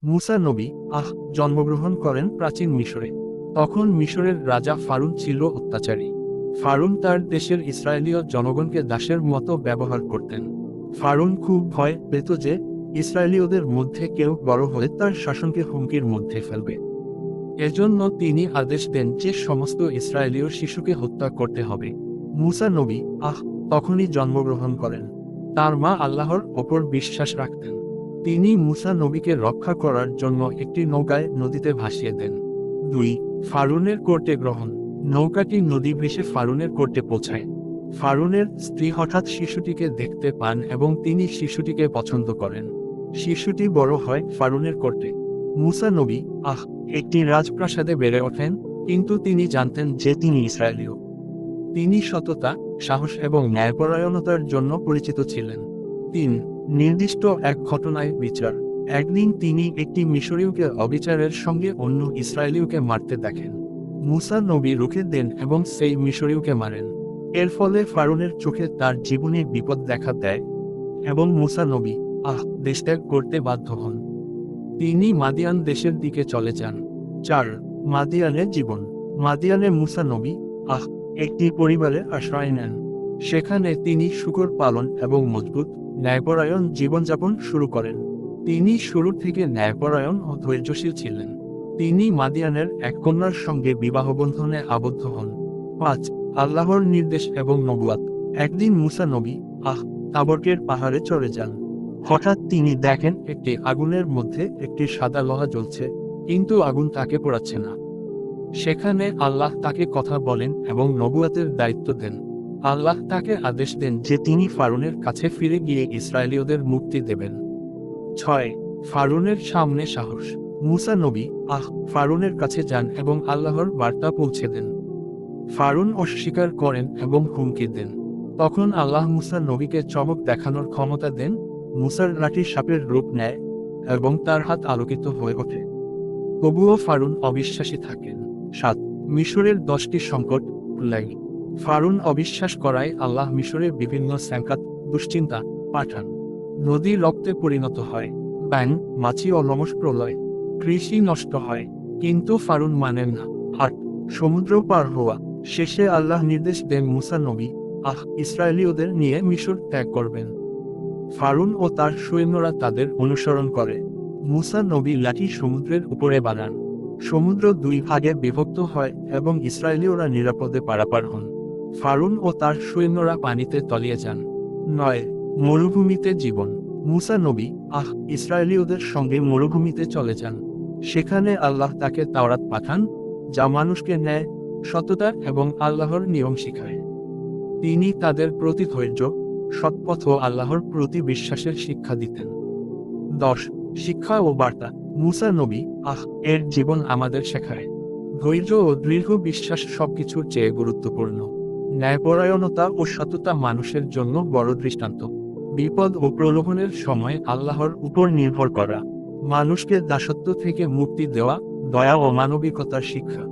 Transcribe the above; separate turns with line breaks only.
মুসা নবী জন্মগ্রহণ করেন প্রাচীন মিশরে। তখন মিশরের রাজা ফারুন ছিল অত্যাচারী। ফারুন তার দেশের ইসরায়েলীয় জনগণকে দাসের মতো ব্যবহার করতেন। ফারুন খুব ভয় পেত যে ইসরায়েলীয়দের মধ্যে কেউ বড় হয়ে তার শাসনকে হুমকির মধ্যে ফেলবে। এজন্য তিনি আদেশ দেন যে সমস্ত ইসরায়েলীয় শিশুকে হত্যা করতে হবে। মুসা নবী তখনই জন্মগ্রহণ করেন। তার মা আল্লাহর ওপর বিশ্বাস রাখতেন। তিনি মুসা নবীকে রক্ষা করার জন্য একটি নৌকায় নদীতে ভাসিয়ে দেন। 2. ফারুনের কোর্টে গ্রহণ। নৌকাটি নদী ভেসে ফারুনের কোর্টে পৌঁছায়। ফারুনের স্ত্রী হঠাৎ শিশুটিকে দেখতে পান এবং তিনি শিশুটিকে পছন্দ করেন। শিশুটি বড় হয় ফারুনের কোর্টে। মুসা নবী একটি রাজপ্রাসাদে বেড়ে ওঠেন, কিন্তু তিনি জানতেন যে তিনি ইসরায়েলীয়। তিনি সততা, সাহস এবং ন্যায়পরায়ণতার জন্য পরিচিত ছিলেন। 3. নির্দিষ্ট এক ঘটনায় বিচার। একদিন তিনি একটি মিশরীয়কে অবিচারের সঙ্গে অন্য ইসরায়েলীয়কে মারতে দেখেন। মুসা নবী রুখে দেন এবং সেই মিশরীয়কে মারেন। এর ফলে ফারুনের চোখে তার জীবনে বিপদ দেখা দেয় এবং মুসা নবী দেশ ত্যাগ করতে বাধ্য হন। তিনি মাদিয়ান দেশের দিকে চলে যান। 4. মাদিয়ানের জীবন। মাদিয়ানে মুসা নবী একটি পরিবারে আশ্রয় নেন। সেখানে তিনি শূকর পালন এবং মজবুত, ন্যায়পরায়ণ জীবনযাপন শুরু করেন। তিনি শুরু থেকে ন্যায়পরায়ণ ও ধৈর্যশীল ছিলেন। তিনি মাদিয়ানের এক কন্যার সঙ্গে বিবাহ বন্ধনে আবদ্ধ হন। 5. আল্লাহর নির্দেশ এবং নবুয়াত। একদিন মুসা নবী তাবরকের পাহাড়ে চলে যান। হঠাৎ তিনি দেখেন একটি আগুনের মধ্যে একটি সাদা লোহা জ্বলছে, কিন্তু আগুন তাকে পোড়াচ্ছে না। সেখানে আল্লাহ তাকে কথা বলেন এবং নবুয়াতের দায়িত্ব দেন। আল্লাহ তাকে আদেশ দেন যে তিনি ফারুনের কাছে ফিরে গিয়ে ইসরায়েলীয়দের মুক্তি দেবেন। 6. ফারুনের সামনে সাহস। মুসা নবী ফারুনের কাছে যান এবং আল্লাহর বার্তা পৌঁছে দেন। ফারুন অস্বীকার করেন এবং হুমকি দেন। তখন আল্লাহ মুসা নবীকে চমক দেখানোর ক্ষমতা দেন। মুসার লাঠি সাপের রূপ নেয় এবং তার হাত আলোকিত হয়ে ওঠে। তবুও ফারুন অবিশ্বাসী থাকেন। 7. মিশরের 10টি সংকট প্লেগ। ফারুন অবিশ্বাস করায় আল্লাহ মিশরে বিভিন্ন সংকট, দুশ্চিন্তা পাঠান। নদী রক্তে পরিণত হয়, ব্যাং, মাছি ও লমস প্রলয়, কৃষি নষ্ট হয়। কিন্তু ফারুন মানেন না। 8. সমুদ্র পার হওয়া। শেষে আল্লাহ নির্দেশ দেন মুসা নবী ইসরায়েলীয়দের নিয়ে মিশর ত্যাগ করবেন। ফারুন ও তার সৈন্যরা তাদের অনুসরণ করে। মুসা নবী লাঠি সমুদ্রের উপরে বানান। সমুদ্র 2 ভাগে বিভক্ত হয় এবং ইসরায়েলীয়রা নিরাপদে পারাপার হন। ফারুন ও তার সৈন্যরা পানিতে তলিয়ে যান। 9. মরুভূমিতে জীবন। মুসা নবী ইসরায়েলীয়দের সঙ্গে মরুভূমিতে চলে যান। সেখানে আল্লাহ তাকে তাওরাত পাঠান, যা মানুষকে ন্যায়, সততা এবং আল্লাহর নিয়ম শিখায়। তিনি তাদের প্রতি ধৈর্য, সৎপথ ও আল্লাহর প্রতি বিশ্বাসের শিক্ষা দিতেন। 10. শিক্ষা ও বার্তা। মুসা নবী এর জীবন আমাদের শেখায় ধৈর্য ও দৃঢ় বিশ্বাস সবকিছুর চেয়ে গুরুত্বপূর্ণ। ন্যায়পরায়ণতা ও সততা মানুষের জন্য বড় দৃষ্টান্ত। বিপদ ও প্রলোভনের সময় আল্লাহর উপর নির্ভর করা। মানুষকে দাসত্ব থেকে মুক্তি দেওয়া, দয়া ও মানবিকতার শিক্ষা।